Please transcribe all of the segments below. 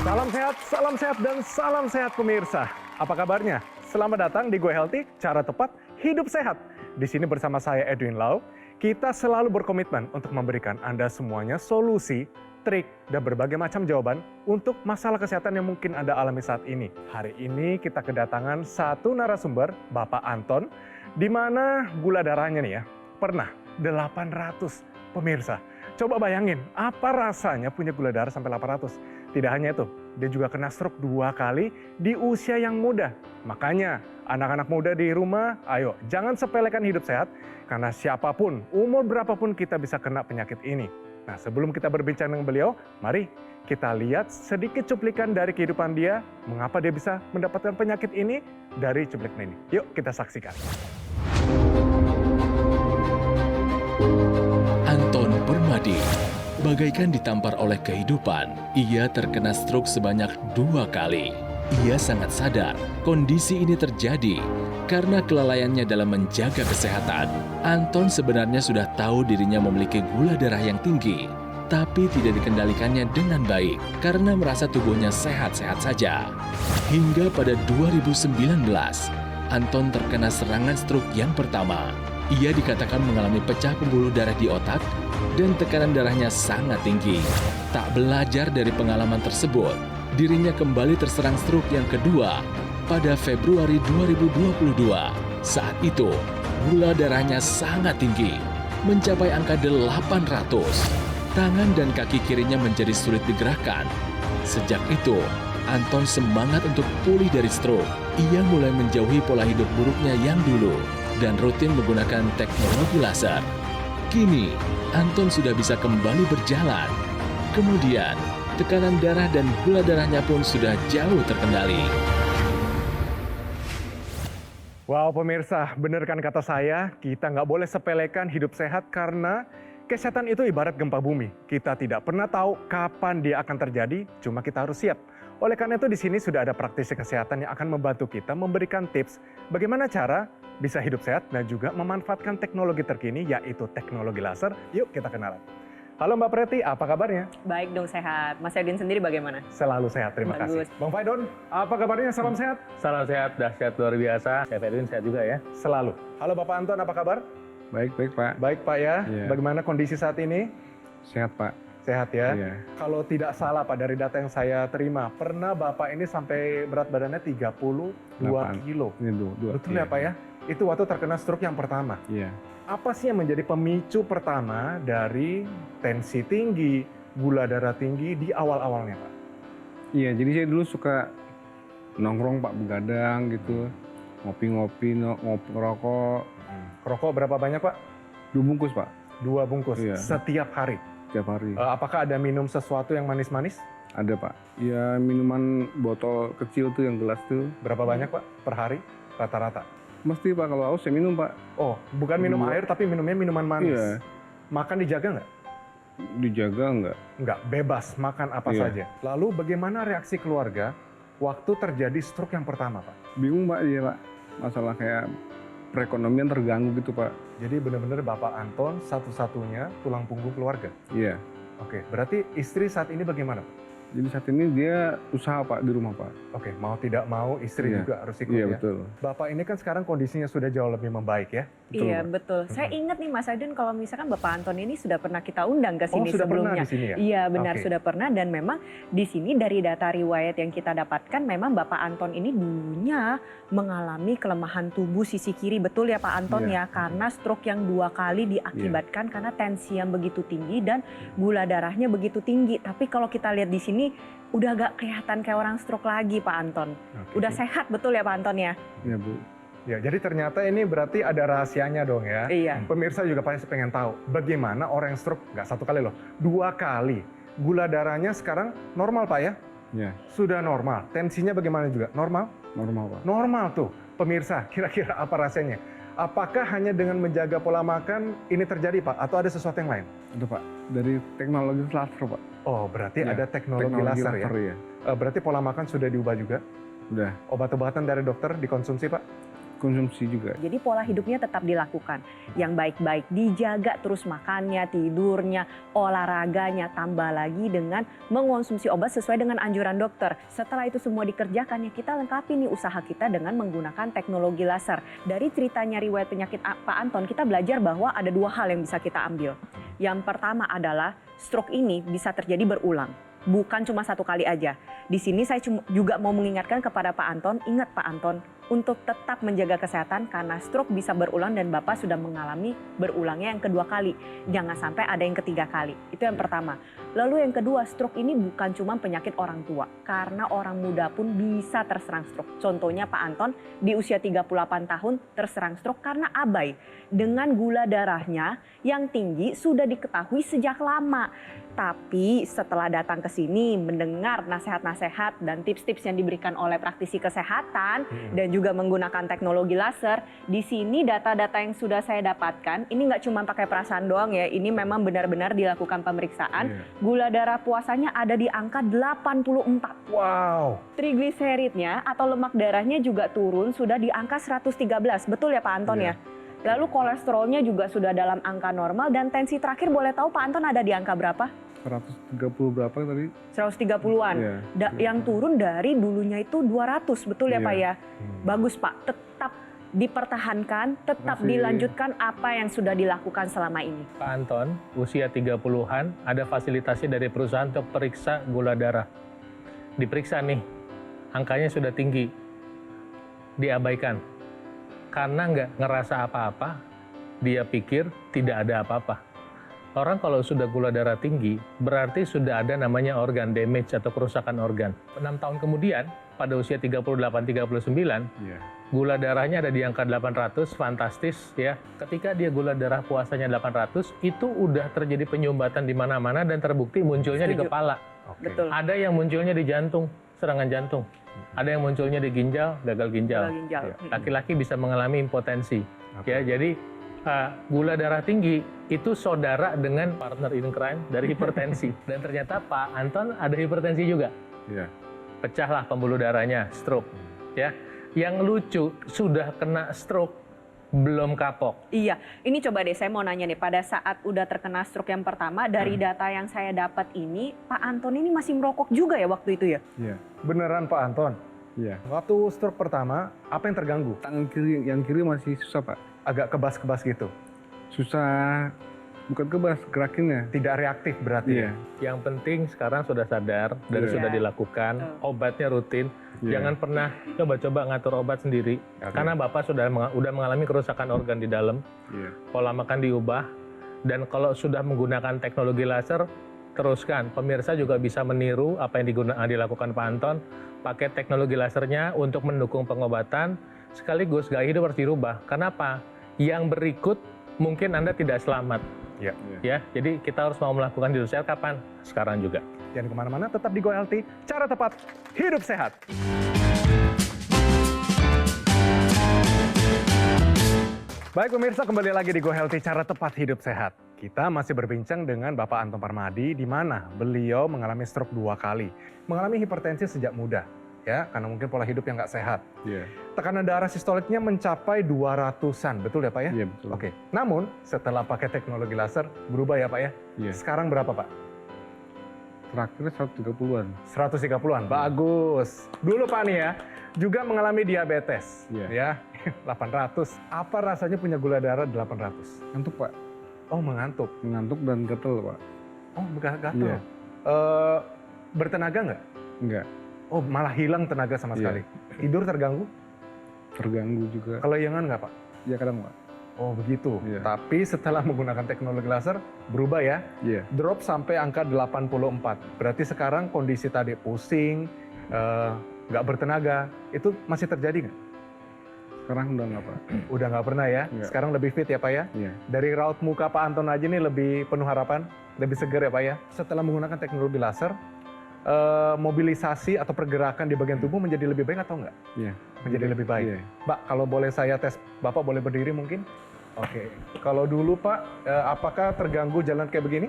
Salam sehat dan salam sehat pemirsa. Apa kabarnya? Selamat datang di Go Healthy, cara tepat hidup sehat. Di sini bersama saya Edwin Lau, kita selalu berkomitmen untuk memberikan Anda semuanya solusi, trik, dan berbagai macam jawaban untuk masalah kesehatan yang mungkin Anda alami saat ini. Hari ini kita kedatangan satu narasumber, Bapak Anton, di mana gula darahnya nih ya, pernah 800 pemirsa. Coba bayangin, apa rasanya punya gula darah sampai 800? Tidak hanya itu, dia juga kena stroke 2 kali di usia yang muda. Makanya, anak-anak muda di rumah, ayo jangan sepelekan hidup sehat, karena siapapun, umur berapapun kita bisa kena penyakit ini. Nah, sebelum kita berbincang dengan beliau, mari kita lihat sedikit cuplikan dari kehidupan dia, mengapa dia bisa mendapatkan penyakit ini dari cuplikan ini. Yuk kita saksikan. Anton Permadi, bagaikan ditampar oleh kehidupan, ia terkena stroke sebanyak 2 kali. Ia sangat sadar kondisi ini terjadi karena kelalaiannya dalam menjaga kesehatan. Anton sebenarnya sudah tahu dirinya memiliki gula darah yang tinggi, tapi tidak dikendalikannya dengan baik karena merasa tubuhnya sehat-sehat saja. Hingga pada 2019, Anton terkena serangan stroke yang pertama. Ia dikatakan mengalami pecah pembuluh darah di otak dan tekanan darahnya sangat tinggi. Tak belajar dari pengalaman tersebut, dirinya kembali terserang stroke yang kedua pada Februari 2022. Saat itu, gula darahnya sangat tinggi, mencapai angka 800. Tangan dan kaki kirinya menjadi sulit digerakkan. Sejak itu, Anton semangat untuk pulih dari stroke. Ia mulai menjauhi pola hidup buruknya yang dulu dan rutin menggunakan teknologi laser. Kini, Anton sudah bisa kembali berjalan. Kemudian, tekanan darah dan gula darahnya pun sudah jauh terkendali. Wow pemirsa, benar kan kata saya, kita nggak boleh sepelekan hidup sehat karena kesehatan itu ibarat gempa bumi. Kita tidak pernah tahu kapan dia akan terjadi, cuma kita harus siap. Oleh karena itu di sini sudah ada praktisi kesehatan yang akan membantu kita memberikan tips bagaimana cara bisa hidup sehat dan juga memanfaatkan teknologi terkini yaitu teknologi laser. Yuk kita kenalan. Halo Mbak Preti, apa kabarnya? Baik dong, sehat. Mas Edwin sendiri bagaimana? Selalu sehat, terima Bagus. kasih. Bang Faidon, apa kabarnya? Salam sehat? Salam sehat, dahsyat luar biasa. Saya Edwin sehat juga ya. Selalu. Halo Bapak Anton, apa kabar? Baik Pak. Baik Pak ya. Iya. Bagaimana kondisi saat ini? Sehat Pak. Sehat ya? Iya. Kalau tidak salah Pak dari data yang saya terima, pernah Bapak ini sampai berat badannya 32 kilo. Ini dua. Betul ya Pak ya? Itu waktu terkena stroke yang pertama. Iya. Apa sih yang menjadi pemicu pertama dari tensi tinggi, gula darah tinggi di awal-awalnya Pak? Iya, jadi saya dulu suka nongkrong Pak, begadang gitu. Ngopi-ngopi, ngerokok. Rokok berapa banyak Pak? 2 bungkus Pak, 2 bungkus Iya. setiap hari. tiap hari. Apakah ada minum sesuatu yang manis-manis? Ada Pak. Ya minuman botol kecil tuh yang gelas tuh. Berapa banyak Pak per hari rata-rata? Mesti Pak, kalau haus saya minum Pak. Oh, bukan minum air tapi minumnya minuman manis. Iya. Makan dijaga nggak? Dijaga enggak? Nggak, bebas makan apa Iya. saja. Lalu bagaimana reaksi keluarga waktu terjadi stroke yang pertama Pak? Bingung Pak dia Pak. Masalah kayak perekonomian terganggu gitu Pak. Jadi benar-benar Bapak Anton satu-satunya tulang punggung keluarga. Iya. Oke, berarti istri saat ini bagaimana Pak? Jadi saat ini dia usaha Pak di rumah Pak. Oke, mau tidak mau istri Iya. juga harus ikut Iya ya. betul. Bapak ini kan sekarang kondisinya sudah jauh lebih membaik ya. Betul, Iya, Pak. betul. Saya ingat nih Mas Edwin kalau misalkan Bapak Anton ini sudah pernah kita undang ke sini sudah pernah sebelumnya. di sini ya? Iya, benar Oke. sudah pernah dan memang di sini dari data riwayat yang kita dapatkan memang Bapak Anton ini dulunya mengalami kelemahan tubuh sisi kiri. Betul ya Pak Anton Iya. ya? Karena stroke yang 2 kali diakibatkan karena tensi yang begitu tinggi dan gula darahnya begitu tinggi. Tapi kalau kita lihat di sini udah gak kelihatan kayak orang stroke lagi Pak Anton. Oke. Udah sehat betul ya Pak Anton ya? Iya Bu. Ya, jadi ternyata ini berarti ada rahasianya dong ya. Iya. Pemirsa juga pasti pengen tahu bagaimana orang yang stroke nggak 1 kali loh, 2 kali. Gula darahnya sekarang normal Pak ya? Iya, Sudah normal. Tensinya bagaimana juga? Normal? normal Pak. Normal tuh. Pemirsa, kira-kira apa rasanya? Apakah hanya dengan menjaga pola makan ini terjadi Pak? Atau ada sesuatu yang lain? Itu Pak, dari teknologi laser Pak. Oh, berarti Iya, ada teknologi laser ya? ya. Berarti pola makan sudah diubah juga? Udah, Obat-obatan dari dokter dikonsumsi Pak? dikonsumsi juga. Jadi pola hidupnya tetap dilakukan. Yang baik-baik dijaga terus makannya, tidurnya, olahraganya, tambah lagi dengan mengonsumsi obat sesuai dengan anjuran dokter. Setelah itu semua dikerjakan, ya kita lengkapi nih usaha kita dengan menggunakan teknologi laser. Dari ceritanya riwayat penyakit Pak Anton, kita belajar bahwa ada 2 hal yang bisa kita ambil. Yang pertama adalah stroke ini bisa terjadi berulang. Bukan cuma 1 kali aja. Di sini saya juga mau mengingatkan kepada Pak Anton, ingat Pak Anton, untuk tetap menjaga kesehatan karena stroke bisa berulang dan Bapak sudah mengalami berulangnya yang kedua kali. Jangan sampai ada yang ketiga kali. Itu yang pertama. Lalu yang kedua, stroke ini bukan cuma penyakit orang tua. Karena orang muda pun bisa terserang stroke. Contohnya Pak Anton di usia 38 tahun terserang stroke karena abai. Dengan gula darahnya yang tinggi sudah diketahui sejak lama. Tapi setelah datang ke sini mendengar nasihat-nasihat dan tips-tips yang diberikan oleh praktisi kesehatan dan juga menggunakan teknologi laser, di sini data-data yang sudah saya dapatkan, ini nggak cuma pakai perasaan doang ya, ini memang benar-benar dilakukan pemeriksaan. Gula darah puasanya ada di angka 84. Wow. Trigliseridnya atau lemak darahnya juga turun sudah di angka 113. Betul ya Pak Anton ya? Lalu kolesterolnya juga sudah dalam angka normal dan tensi terakhir boleh tahu Pak Anton ada di angka berapa? 130 berapa tadi? 130-an. Yang turun dari dulunya itu 200, betul ya Pak ya? Bagus Pak, tetap dipertahankan, tetap dilanjutkan apa yang sudah dilakukan selama ini. Pak Anton, usia 30-an, ada fasilitasi dari perusahaan untuk periksa gula darah. Diperiksa nih, angkanya sudah tinggi, diabaikan. Karena nggak ngerasa apa-apa, dia pikir tidak ada apa-apa. Orang kalau sudah gula darah tinggi, berarti sudah ada namanya organ damage atau kerusakan organ. 6 tahun kemudian, pada usia 38-39, gula darahnya ada di angka 800, fantastis ya. Ketika dia gula darah puasanya 800, itu udah terjadi penyumbatan di mana-mana dan terbukti munculnya di kepala. Betul. Ada yang munculnya di jantung, serangan jantung. Ada yang munculnya di ginjal, gagal ginjal. Laki-laki bisa mengalami impotensi. Ya, jadi gula darah tinggi itu saudara dengan partner in crime dari hipertensi. Dan ternyata Pak Anton ada hipertensi juga. Pecahlah pembuluh darahnya, stroke. Ya, yang lucu sudah kena stroke belum kapok. Iya, ini coba deh saya mau nanya nih, pada saat udah terkena stroke yang pertama, dari data yang saya dapat ini, Pak Anton ini masih merokok juga ya waktu itu ya? Iya. Beneran Pak Anton? Iya. Waktu stroke pertama, apa yang terganggu? Tangan kiri, yang kiri masih susah Pak. Agak kebas-kebas gitu? Susah, bukan kebas, gerakinnya. Tidak reaktif berarti? Iya. Yang penting sekarang sudah sadar dan sudah dilakukan, obatnya rutin. Jangan pernah coba-coba ngatur obat sendiri, karena Bapak sudah mengalami kerusakan organ di dalam. Pola makan diubah, dan kalau sudah menggunakan teknologi laser, teruskan. Pemirsa juga bisa meniru apa yang dilakukan Pak Anton, pakai teknologi lasernya untuk mendukung pengobatan, sekaligus gaya hidup harus dirubah. Kenapa? Yang berikut mungkin Anda tidak selamat. Ya, jadi kita harus mau melakukan hidup sehat kapan? Sekarang juga. Jangan kemana-mana, tetap di Go Healthy, cara tepat hidup sehat. Baik pemirsa, kembali lagi di Go Healthy, cara tepat hidup sehat. Kita masih berbincang dengan Bapak Anton Parmadi, di mana beliau mengalami stroke 2 kali. Mengalami hipertensi sejak muda, ya, karena mungkin pola hidup yang nggak sehat. Tekanan darah sistoliknya mencapai 200-an, betul ya Pak ya? Iya, betul. Oke, namun setelah pakai teknologi laser, berubah ya Pak ya? Sekarang berapa Pak? Terakhir 130-an. 130-an, bagus. Dulu Pak nih ya, juga mengalami diabetes, ya, 800. Apa rasanya punya gula darah 800? Ngantuk Pak. Oh, mengantuk. Mengantuk dan gatel Pak. Oh, gatel. Bertenaga nggak? Enggak. Oh, malah hilang tenaga sama sekali. Tidur terganggu? Terganggu juga. Kelayangan nggak Pak? Ya kadang Pak. Oh, begitu. Tapi setelah menggunakan teknologi laser, berubah ya? Drop sampai angka 84. Berarti sekarang kondisi tadi pusing, nggak bertenaga, itu masih terjadi nggak? Sekarang udah nggak Pak. Udah nggak pernah ya? Sekarang lebih fit ya Pak ya? Dari raut muka Pak Anton aja nih lebih penuh harapan, lebih segar ya Pak ya? Setelah menggunakan teknologi laser, mobilisasi atau pergerakan di bagian tubuh menjadi lebih baik atau enggak? Menjadi lebih baik. Mbak, kalau boleh saya tes, Bapak boleh berdiri mungkin? Oke. Kalau dulu Pak, apakah terganggu jalan kayak begini?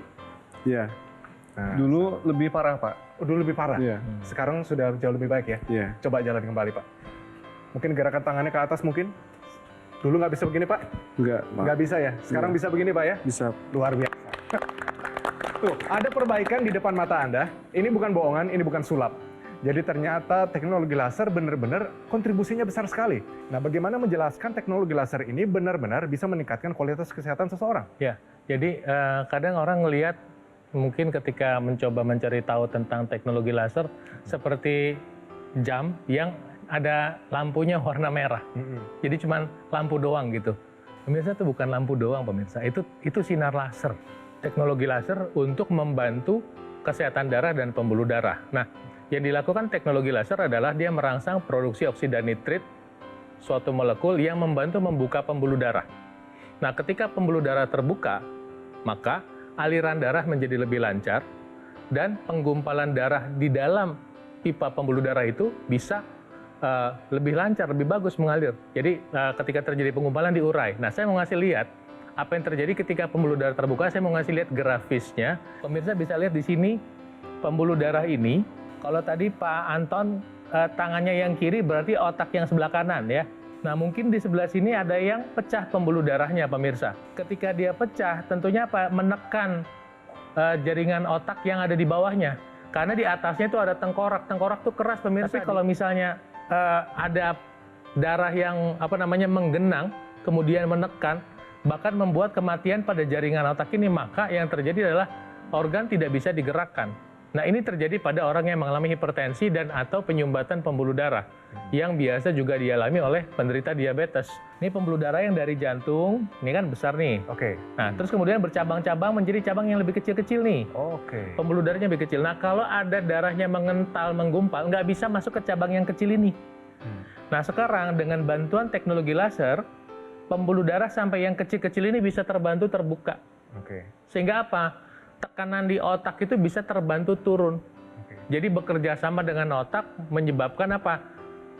Iya. Dulu lebih parah Pak. Dulu lebih parah? Sekarang sudah jauh lebih baik ya? Coba jalan kembali Pak. Mungkin gerakan tangannya ke atas mungkin? Dulu nggak bisa begini, Pak? Enggak, Pak. Nggak bisa ya? Sekarang Iya. bisa begini, Pak ya? Bisa. Luar biasa. Tuh, ada perbaikan di depan mata Anda. Ini bukan bohongan, ini bukan sulap. Jadi ternyata teknologi laser benar-benar kontribusinya besar sekali. Nah, bagaimana menjelaskan teknologi laser ini benar-benar bisa meningkatkan kualitas kesehatan seseorang? Ya, jadi kadang orang ngelihat mungkin ketika mencoba mencari tahu tentang teknologi laser seperti jam yang ada lampunya warna merah. Jadi cuman lampu doang gitu. Pemirsa, itu bukan lampu doang, pemirsa. Itu sinar laser. Teknologi laser untuk membantu kesehatan darah dan pembuluh darah. Nah, yang dilakukan teknologi laser adalah dia merangsang produksi oksida nitrit, suatu molekul yang membantu membuka pembuluh darah. Nah, ketika pembuluh darah terbuka, maka aliran darah menjadi lebih lancar dan penggumpalan darah di dalam pipa pembuluh darah itu bisa lebih lancar, lebih bagus mengalir. Jadi ketika terjadi penggumpalan diurai. Nah, saya mau ngasih lihat apa yang terjadi ketika pembuluh darah terbuka. Saya mau ngasih lihat grafisnya. Pemirsa bisa lihat di sini pembuluh darah ini. Kalau tadi Pak Anton tangannya yang kiri berarti otak yang sebelah kanan ya. Nah, mungkin di sebelah sini ada yang pecah pembuluh darahnya, pemirsa. Ketika dia pecah, tentunya apa? Menekan jaringan otak yang ada di bawahnya. Karena di atasnya itu ada tengkorak. Tengkorak itu keras, pemirsa. Tapi kalau misalnya ada darah yang menggenang, kemudian menekan, bahkan membuat kematian pada jaringan otak ini, maka yang terjadi adalah organ tidak bisa digerakkan. Nah, ini terjadi pada orang yang mengalami hipertensi dan atau penyumbatan pembuluh darah yang biasa juga dialami oleh penderita diabetes. Ini pembuluh darah yang dari jantung, ini kan besar nih. Oke. Nah, terus kemudian bercabang-cabang menjadi cabang yang lebih kecil-kecil nih. Oke. Pembuluh darahnya lebih kecil. Nah, kalau ada darahnya mengental, menggumpal, nggak bisa masuk ke cabang yang kecil ini. Nah, sekarang dengan bantuan teknologi laser, pembuluh darah sampai yang kecil-kecil ini bisa terbantu terbuka. Oke. Sehingga apa? Tekanan di otak itu bisa terbantu turun. Jadi bekerja sama dengan otak menyebabkan apa?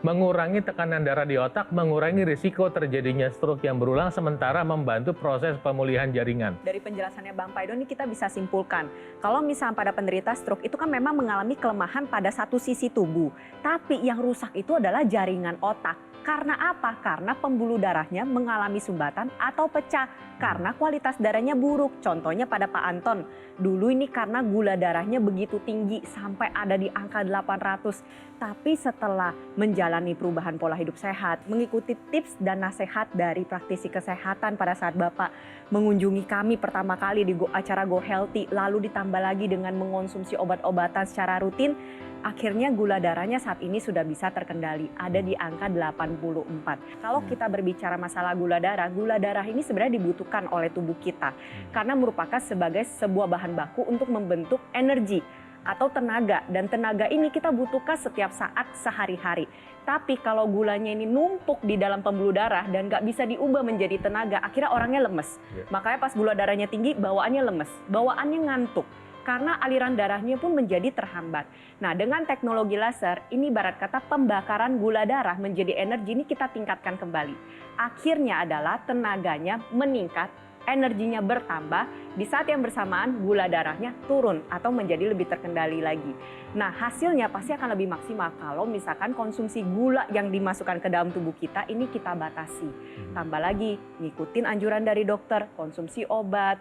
Mengurangi tekanan darah di otak, mengurangi risiko terjadinya stroke yang berulang, sementara membantu proses pemulihan jaringan. Dari penjelasannya Bang Paido ini kita bisa simpulkan, kalau misalnya pada penderita stroke itu kan memang mengalami kelemahan pada satu sisi tubuh. Tapi yang rusak itu adalah jaringan otak. Karena apa? Karena pembuluh darahnya mengalami sumbatan atau pecah. Karena kualitas darahnya buruk. Contohnya pada Pak Anton. Dulu ini karena gula darahnya begitu tinggi sampai ada di angka 800. Tapi setelah menjalani perubahan pola hidup sehat, mengikuti tips dan nasihat dari praktisi kesehatan pada saat Bapak mengunjungi kami pertama kali di acara Go Healthy, lalu ditambah lagi dengan mengonsumsi obat-obatan secara rutin, akhirnya gula darahnya saat ini sudah bisa terkendali, ada di angka 84. Kalau kita berbicara masalah gula darah ini sebenarnya dibutuhkan oleh tubuh kita karena merupakan sebagai sebuah bahan baku untuk membentuk energi atau tenaga, dan tenaga ini kita butuhkan setiap saat sehari-hari. Tapi kalau gulanya ini numpuk di dalam pembuluh darah dan nggak bisa diubah menjadi tenaga, akhirnya orangnya lemes. Makanya pas gula darahnya tinggi, bawaannya lemes, bawaannya ngantuk. Karena aliran darahnya pun menjadi terhambat. Nah, dengan teknologi laser, ini ibarat kata pembakaran gula darah menjadi energi, ini kita tingkatkan kembali. Akhirnya adalah tenaganya meningkat, energinya bertambah, di saat yang bersamaan gula darahnya turun atau menjadi lebih terkendali lagi. Nah, hasilnya pasti akan lebih maksimal kalau misalkan konsumsi gula yang dimasukkan ke dalam tubuh kita ini kita batasi. Tambah lagi, ngikutin anjuran dari dokter, konsumsi obat.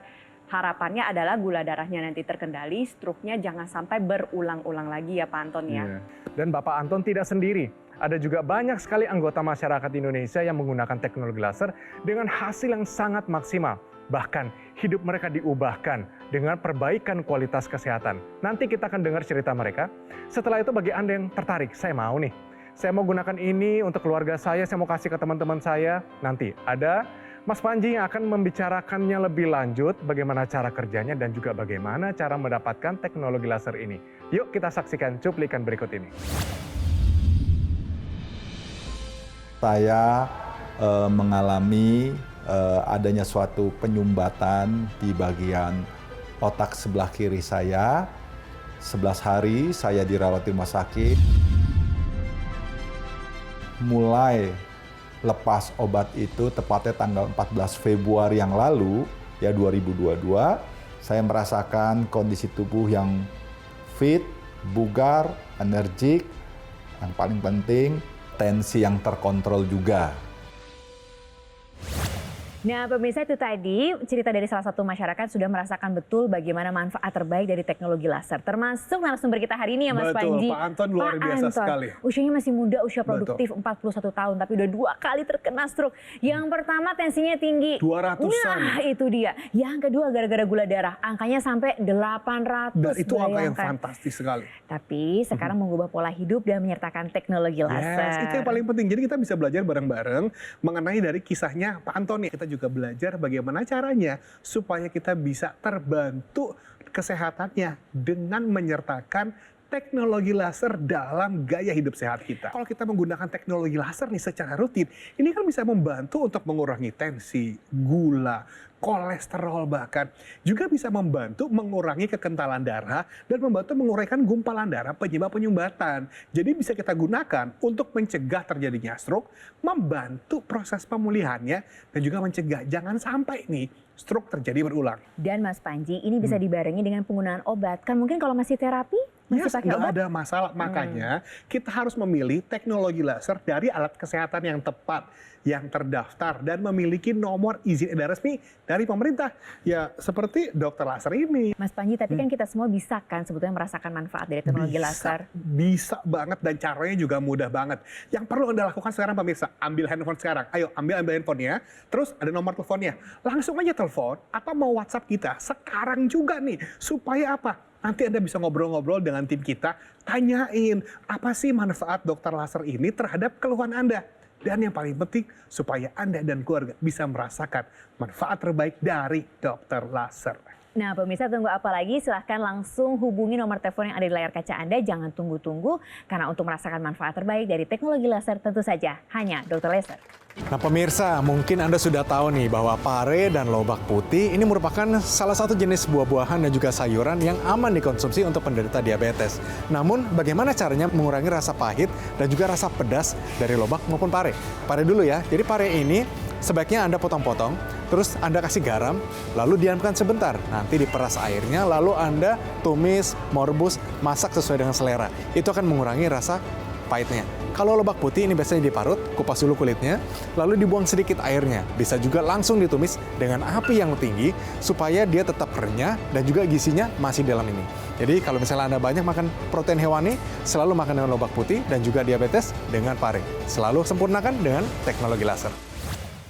Harapannya adalah gula darahnya nanti terkendali, stroke-nya jangan sampai berulang-ulang lagi ya Pak Anton ya. Dan Bapak Anton tidak sendiri. Ada juga banyak sekali anggota masyarakat Indonesia yang menggunakan teknologi laser dengan hasil yang sangat maksimal. Bahkan hidup mereka diubahkan dengan perbaikan kualitas kesehatan. Nanti kita akan dengar cerita mereka. Setelah itu bagi Anda yang tertarik, saya mau nih. Saya mau gunakan ini untuk keluarga saya mau kasih ke teman-teman saya. Nanti ada Mas Panji yang akan membicarakannya lebih lanjut, bagaimana cara kerjanya dan juga bagaimana cara mendapatkan teknologi laser ini. Yuk kita saksikan cuplikan berikut ini. Saya mengalami adanya suatu penyumbatan di bagian otak sebelah kiri saya. 11 hari saya dirawat di rumah sakit. Mulai lepas obat itu tepatnya tanggal 14 Februari yang lalu, ya 2022, saya merasakan kondisi tubuh yang fit, bugar, energik, yang paling penting tensi yang terkontrol juga. Nah, pemirsa, itu tadi cerita dari salah satu masyarakat sudah merasakan betul bagaimana manfaat terbaik dari teknologi laser. Termasuk narasumber kita hari ini ya Mas Betul, Panji. Pak Anton luar biasa sekali. Usianya masih muda, usia produktif 41 tahun, tapi udah 2 kali terkena stroke. Yang pertama tensinya tinggi. 200-an. Nah, itu dia. Yang kedua gara-gara gula darah, angkanya sampai 800. Dan itu angka yang bayangkan. fantastis sekali. Tapi sekarang mengubah pola hidup dan menyertakan teknologi laser. Yes, itu yang paling penting. Jadi kita bisa belajar bareng-bareng mengenai dari kisahnya Pak Anton. Kita juga belajar bagaimana caranya supaya kita bisa terbantu kesehatannya dengan menyertakan teknologi laser dalam gaya hidup sehat kita. Kalau kita menggunakan teknologi laser nih secara rutin, ini kan bisa membantu untuk mengurangi tensi, gula, kolesterol, bahkan juga bisa membantu mengurangi kekentalan darah dan membantu menguraikan gumpalan darah penyebab penyumbatan. Jadi bisa kita gunakan untuk mencegah terjadinya stroke, membantu proses pemulihannya, dan juga mencegah jangan sampai nih stroke terjadi berulang. Dan Mas Panji, ini bisa dibarengi dengan penggunaan obat. Kan mungkin kalau masih terapi, masih pakai nggak obat? ada masalah. Makanya kita harus memilih teknologi laser dari alat kesehatan yang tepat, yang terdaftar, dan memiliki nomor izin edar resmi dari pemerintah. Ya seperti dokter laser ini. Mas Panji, tapi kan kita semua bisa kan sebetulnya merasakan manfaat dari teknologi laser? Bisa banget, dan caranya juga mudah banget. Yang perlu Anda lakukan sekarang pemirsa, ambil handphone sekarang. Ayo ambil handphonenya, terus ada nomor teleponnya. Langsung aja telepon atau mau WhatsApp kita sekarang juga nih. Supaya apa? Nanti Anda bisa ngobrol-ngobrol dengan tim kita, tanyain apa sih manfaat dokter laser ini terhadap keluhan Anda. Dan yang paling penting, supaya Anda dan keluarga bisa merasakan manfaat terbaik dari dokter laser. Nah, pemirsa, tunggu apa lagi? Silahkan langsung hubungi nomor telepon yang ada di layar kaca Anda. Jangan tunggu-tunggu, karena untuk merasakan manfaat terbaik dari teknologi laser tentu saja hanya dokter laser. Nah pemirsa, mungkin Anda sudah tahu nih bahwa pare dan lobak putih ini merupakan salah satu jenis buah-buahan dan juga sayuran yang aman dikonsumsi untuk penderita diabetes. Namun bagaimana caranya mengurangi rasa pahit dan juga rasa pedas dari lobak maupun pare? Pare dulu ya, jadi pare ini sebaiknya Anda potong-potong, terus Anda kasih garam, lalu diamkan sebentar. Nanti diperas airnya, lalu Anda tumis, mau rebus, masak sesuai dengan selera. Itu akan mengurangi rasa pahitnya. Kalau lobak putih ini biasanya diparut, kupas dulu kulitnya, lalu dibuang sedikit airnya. Bisa juga langsung ditumis dengan api yang tinggi supaya dia tetap renyah dan juga gizinya masih dalam ini. Jadi kalau misalnya Anda banyak makan protein hewani, selalu makan dengan lobak putih dan juga diabetes dengan pare. Selalu sempurnakan dengan teknologi laser.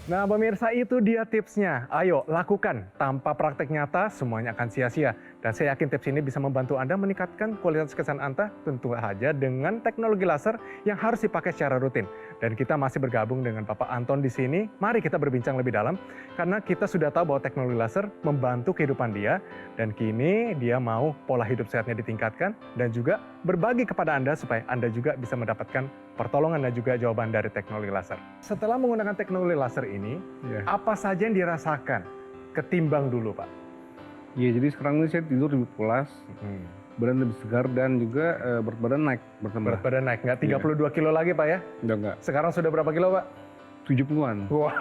Nah pemirsa, itu dia tipsnya. Ayo lakukan. Tanpa praktek nyata semuanya akan sia-sia. Dan saya yakin tips ini bisa membantu Anda meningkatkan kualitas kesan Anda tentu saja dengan teknologi laser yang harus dipakai secara rutin. Dan kita masih bergabung dengan Bapak Anton di sini. Mari kita berbincang lebih dalam karena kita sudah tahu bahwa teknologi laser membantu kehidupan dia dan kini dia mau pola hidup sehatnya ditingkatkan dan juga berbagi kepada Anda supaya Anda juga bisa mendapatkan pertolongan dan juga jawaban dari teknologi laser. Setelah menggunakan teknologi laser ini, apa saja yang dirasakan ketimbang dulu, Pak? Iya, jadi sekarang ini saya tidur lebih pulas, badan lebih segar dan juga berat badan naik bertambah. Berat badan naik, nggak 32 kilo lagi, Pak ya? Udah enggak, Sekarang sudah berapa kilo, Pak? 70-an. Wah,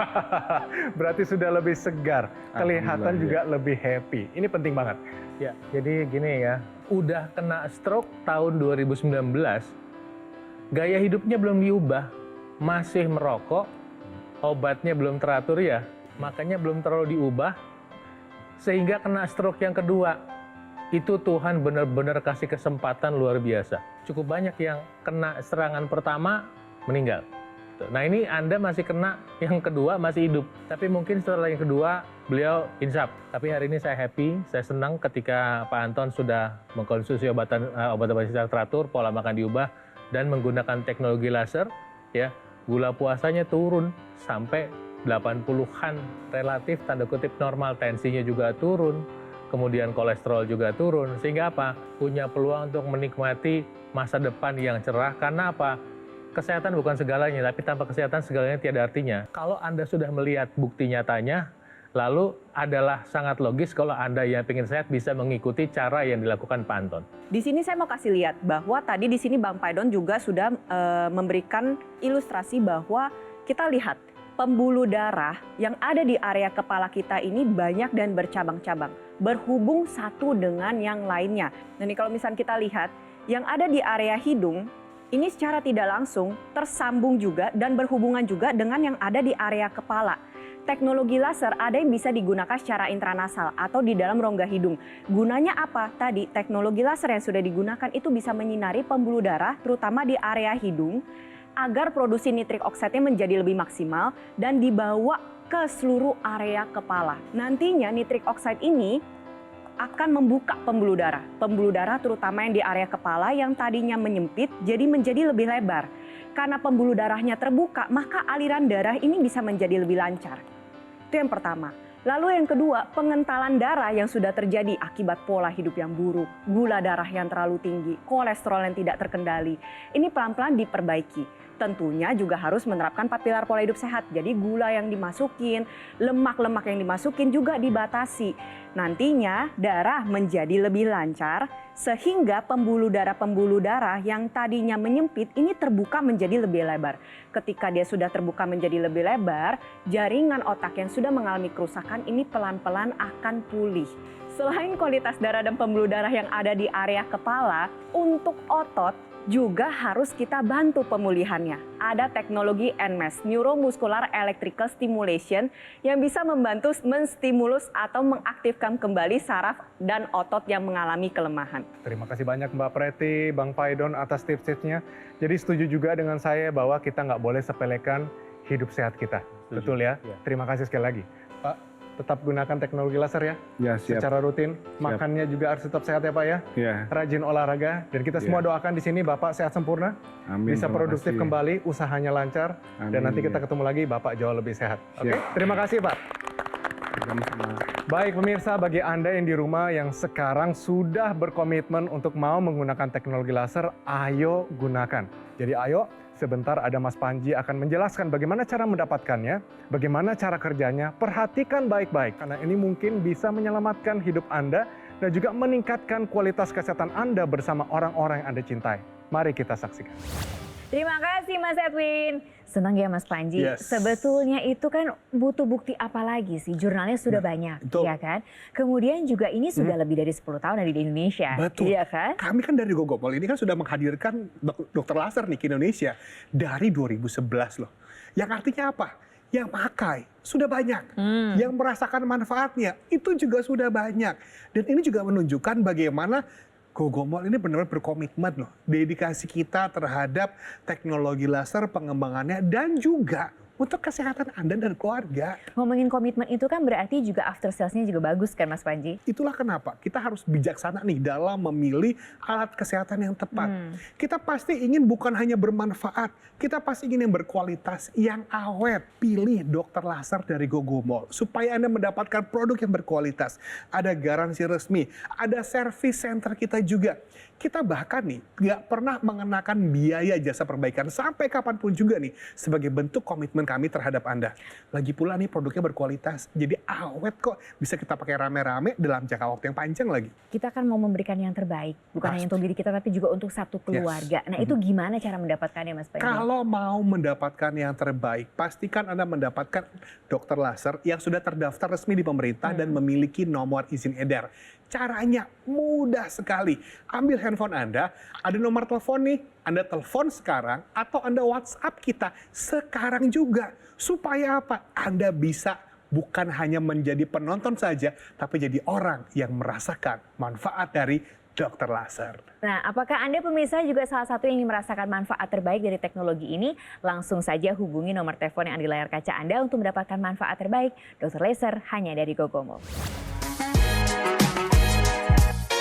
berarti sudah lebih segar, kelihatan Alhamdulillah, juga lebih happy. Ini penting banget. Ya, jadi gini ya, udah kena stroke tahun 2019, gaya hidupnya belum diubah, masih merokok, obatnya belum teratur ya, makanya belum terlalu diubah, sehingga kena stroke yang kedua. Itu Tuhan benar-benar kasih kesempatan luar biasa. Cukup banyak yang kena serangan pertama, meninggal. Nah ini Anda masih kena yang kedua, masih hidup. Tapi mungkin setelah yang kedua, beliau insaf. Tapi hari ini saya happy, saya senang ketika Pak Anton sudah mengkonsumsi obat-obatan secara teratur, pola makan diubah, dan menggunakan teknologi laser, ya gula puasanya turun sampai 80-an, relatif tanda kutip normal, tensinya juga turun, kemudian kolesterol juga turun, sehingga apa? Punya peluang untuk menikmati masa depan yang cerah. Karena apa? Kesehatan bukan segalanya, tapi tanpa kesehatan segalanya tiada artinya. Kalau Anda sudah melihat bukti nyatanya, lalu adalah sangat logis kalau Anda yang ingin sehat bisa mengikuti cara yang dilakukan Pak Anton. Di sini saya mau kasih lihat bahwa tadi di sini Bang Paidon juga sudah memberikan ilustrasi bahwa kita lihat pembuluh darah yang ada di area kepala kita ini banyak dan bercabang-cabang, berhubung satu dengan yang lainnya. Nah ini kalau misalnya kita lihat, yang ada di area hidung, ini secara tidak langsung tersambung juga dan berhubungan juga dengan yang ada di area kepala. Teknologi laser ada yang bisa digunakan secara intranasal atau di dalam rongga hidung. Gunanya apa? Tadi teknologi laser yang sudah digunakan itu bisa menyinari pembuluh darah terutama di area hidung agar produksi nitrik oksidnya menjadi lebih maksimal dan dibawa ke seluruh area kepala. Nantinya nitrik oksid ini akan membuka pembuluh darah. Pembuluh darah terutama yang di area kepala yang tadinya menyempit jadi menjadi lebih lebar. Karena pembuluh darahnya terbuka, maka aliran darah ini bisa menjadi lebih lancar. Itu yang pertama. Lalu yang kedua, pengentalan darah yang sudah terjadi akibat pola hidup yang buruk, gula darah yang terlalu tinggi, kolesterol yang tidak terkendali. Ini pelan-pelan diperbaiki. Tentunya juga harus menerapkan 4 pilar pola hidup sehat. Jadi gula yang dimasukin, lemak-lemak yang dimasukin juga dibatasi. Nantinya darah menjadi lebih lancar sehingga pembuluh darah yang tadinya menyempit ini terbuka menjadi lebih lebar. Ketika dia sudah terbuka menjadi lebih lebar, jaringan otak yang sudah mengalami kerusakan ini pelan-pelan akan pulih. Selain kualitas darah dan pembuluh darah yang ada di area kepala, untuk otot juga harus kita bantu pemulihannya. Ada teknologi NMES, Neuromuscular Electrical Stimulation, yang bisa membantu menstimulus atau mengaktifkan kembali saraf dan otot yang mengalami kelemahan. Terima kasih banyak Mbak Preti, Bang Faidon atas tips-tipsnya. Jadi setuju juga dengan saya bahwa kita nggak boleh sepelekan hidup sehat kita. Setuju. Betul ya? Ya. Terima kasih sekali lagi. Pak, tetap gunakan teknologi laser ya? Ya, siap. Secara rutin. Makannya juga harus tetap sehat ya Pak ya? Ya, Rajin olahraga. Dan kita semua doakan di sini Bapak sehat sempurna. amin. Bisa terima produktif kasih. kembali, usahanya lancar. Dan Amin, nanti kita ya. ketemu lagi Bapak jauh lebih sehat. Oke? Siap. Terima kasih Pak. Sama-sama. Baik pemirsa, bagi Anda yang di rumah yang sekarang sudah berkomitmen untuk mau menggunakan teknologi laser, ayo gunakan. Jadi ayo, sebentar ada Mas Panji akan menjelaskan bagaimana cara mendapatkannya, bagaimana cara kerjanya, perhatikan baik-baik. Karena ini mungkin bisa menyelamatkan hidup Anda dan juga meningkatkan kualitas kesehatan Anda bersama orang-orang yang Anda cintai. Mari kita saksikan. Terima kasih Mas Edwin. Senang ya Mas Panji. Yes. Sebetulnya itu kan butuh bukti apa lagi sih? Jurnalnya sudah banyak, betul. ya kan? Kemudian juga ini sudah lebih dari 10 tahun ada di Indonesia, Betul. iya kan? Kami kan dari Gogopol ini kan sudah menghadirkan dokter laser nih ke Indonesia dari 2011 loh. Yang artinya apa? Yang pakai sudah banyak, yang merasakan manfaatnya itu juga sudah banyak. Dan ini juga menunjukkan bagaimana Gogomol ini benar-benar berkomitmen loh. Dedikasi kita terhadap teknologi laser, pengembangannya, dan juga untuk kesehatan Anda dan keluarga. Ngomongin komitmen itu kan berarti juga after sales-nya juga bagus kan Mas Panji? Itulah kenapa kita harus bijaksana nih dalam memilih alat kesehatan yang tepat. Kita pasti ingin bukan hanya bermanfaat, kita pasti ingin yang berkualitas, yang awet. Pilih dokter laser dari Gogomol supaya Anda mendapatkan produk yang berkualitas. Ada garansi resmi, ada service center kita juga. Kita bahkan nih nggak pernah mengenakan biaya jasa perbaikan sampai kapanpun juga nih sebagai bentuk komitmen kami terhadap Anda. Lagi pula nih produknya berkualitas, jadi awet kok. Bisa kita pakai rame-rame dalam jangka waktu yang panjang lagi. Kita kan mau memberikan yang terbaik, bukan hanya untuk diri kita tapi juga untuk satu keluarga. Nah itu gimana cara mendapatkannya Mas Panji? Kalau mau mendapatkan yang terbaik, pastikan Anda mendapatkan dokter laser yang sudah terdaftar resmi di pemerintah dan memiliki nomor izin edar. Caranya mudah sekali. Ambil handphone Anda, ada nomor telepon nih. Anda telepon sekarang atau Anda WhatsApp kita sekarang juga. Supaya apa? Anda bisa bukan hanya menjadi penonton saja, tapi jadi orang yang merasakan manfaat dari dokter laser. Nah, apakah Anda pemirsa juga salah satu yang ingin merasakan manfaat terbaik dari teknologi ini? Langsung saja hubungi nomor telepon yang ada di layar kaca Anda untuk mendapatkan manfaat terbaik dokter laser hanya dari Gogomol.